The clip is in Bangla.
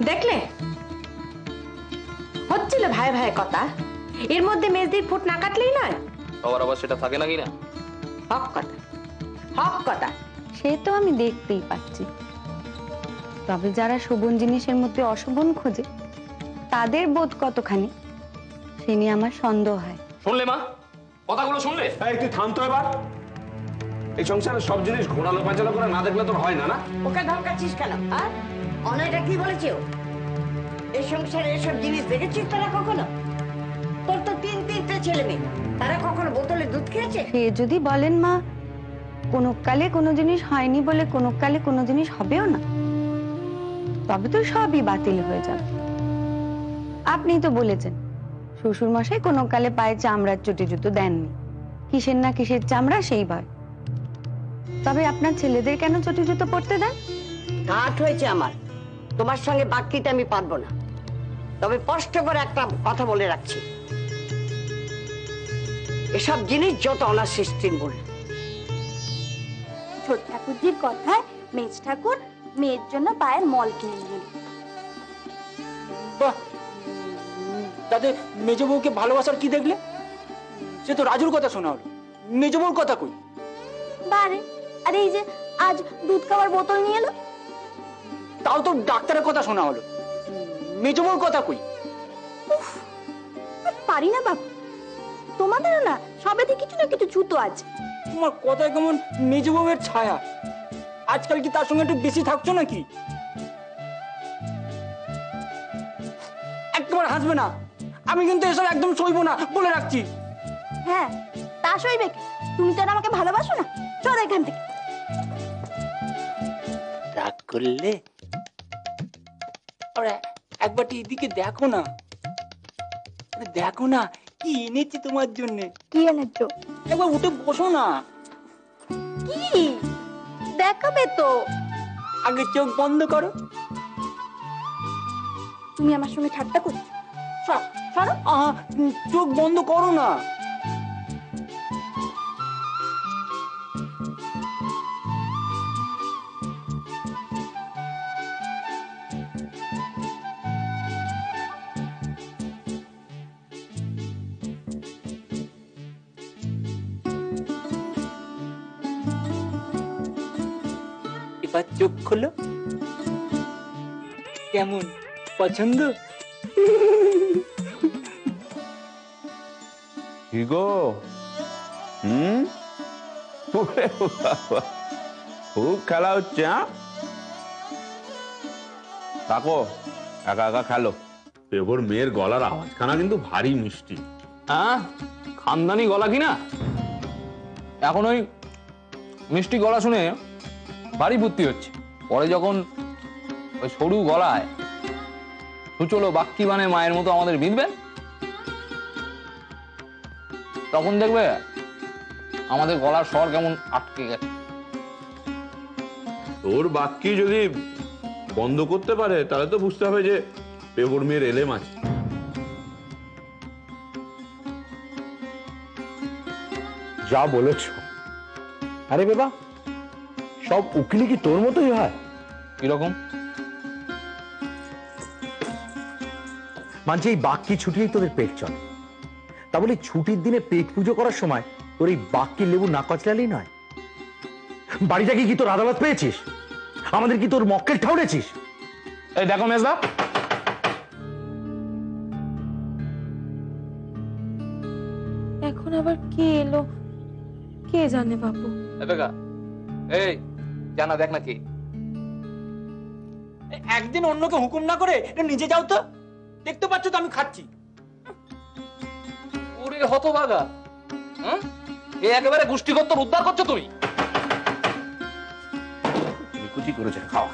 দেখলে হচ্ছিল ভাই ভাই কথা, এর মধ্যে মেজদির ফুট না কাটলেই নয়। আবার সেটা থাকে নাকি না? হক কথা, হক কথা। সে তো আমি দেখতেই পাচ্ছি, তবে যারা শোভন জিনিসের মধ্যে অশোভন খোঁজে তাদের বোধ কতখানি সে নিয়ে আমার সন্দেহ হয়। শুনলে মা, কথাগুলো শুনলে? এই তুই থাম তো এবার। এই সংসারে সব জিনিস ঘোরালো পেঁচালো করে না দেখলে তোর হয় না। না ওকে ধমকাচ্ছিস কেন? আর অনয়টা কি বলেছে? এই সংসারে এসব জিনিস দেখেছিস তোরা কখনো? তোর তো তিনটে ছেলে মেয়ে, তারা কখনো বোতলে দুধ খেয়েছে? সে যদি বলেন মা কোনো কালে কোনো জিনিস হয়নি বলে কোনো কালে কোনো জিনিস হবেও না, তবে তো সবই বাতিল হয়ে যাবে। আপনি তো বলেছেন শ্বশুর মশাই কোনো কালে পায়ে চামড়ার চটি জুতো দেননি, কিসের না কিসের চামড়া সেই ভয়। তবে আপনার ছেলেদের কেন চটি জুতো পরতে দেন? ঘাট হয়েছে আমার, তোমার সঙ্গে বাক্যিতে আমি পারবো না। তবে স্পষ্ট করে একটা কথা বলে রাখছি, এসব জিনিস যত অনার্সিস তৃণমূল। ছোট ঠাকুরজির কথায় মেজ ঠাকুর মেয়ের জন্য পায়ের মল কিনে নিল। বাহ, তাতে মেজ বউকে ভালোবাসার কি দেখলে? সে তো রাজুর কথা শোনা হলো, মেজ বউর কথা কই? বারে, আরে এই যে আজ দুধ খাওয়ার বোতল নিয়ে এলো। তাও তো ডাক্তারের কথা শোনা হলো, মেজ বউর কথা কই? পারি না বাবু, তোমাদেরও না সবেতে কিছু না কিছু জুতো আছে। তোমার কথায় কেমন মেজ বউয়ের ছায়া। আজকাল কি তার সঙ্গে একটু বেশি থাকছো নাকি? একবার হাসবে না, আমি কিন্তু এসব একদম সইব না বলে রাখছি। হ্যাঁ, তা সইবে কি? তুমি তো আর আমাকে ভালোবাসো না। চল এখান থেকে। রাগ করলে একবারটি এদিকে দেখো না, দেখো না কি এনেছি তোমার জন্য। কি এনেছো? একবার উঠে বসো না। কি দেখাবে তো? আগে চোখ বন্ধ করো। তুমি আমার সঙ্গে ঠাট্টা করছো? সরো। চোখ বন্ধ করো না। এবার চোখ খোলো। কেমন পছন্দ? কি গো? খুব খেলা হচ্ছে। থাকো, একা একা খেলো। এবার মেয়ের গলার আওয়াজখানা কিন্তু ভারী মিষ্টি। হ্যাঁ, খানদানি গলা কিনা। এখন ওই মিষ্টি গলা শুনে ভারী বুদ্ধি হচ্ছে। পরে যখন ওই সরু গলায় সুচলো বাক্কি বানে মায়ের মতো আমাদের বিঁধবেন, তখন দেখবে আমাদের গলার স্বর কেমন আটকে গেছে। তোর বাক্যি যদি বন্ধ করতে পারে তাহলে তো বুঝতে হবে যে পেবর মেয়ের এলেম আছে। যা বলেছ। আরে বাবা, সব উকিলি কি তোর মতোই হয়? কিরকম? মানছি এই বাক্যি ছুটিয়েই তোদের পেট চলে, তা বলে ছুটির দিনে পেট পুজো করার সময় তোর এই বাক্যির লেবু না কচলালেই নয়। বাড়িটাকে কি তোর আদালত পেয়েছিস? আমাদের কি তোর মক্কেল ঠাউরেছিস? এই দেখো মেজদা, এখন আবার কে এলো কে জানে বাবু। এই জানা দেখ না কি। একদিন অন্যকে হুকুম না করে নিজে যাও তো। দেখতে পাচ্ছ তো আমি খাচ্ছি। ওরে হতভাগা, একেবারে গোষ্ঠীগত উদ্ধার করছো তুমি। কুচি করেছে খাওয়া।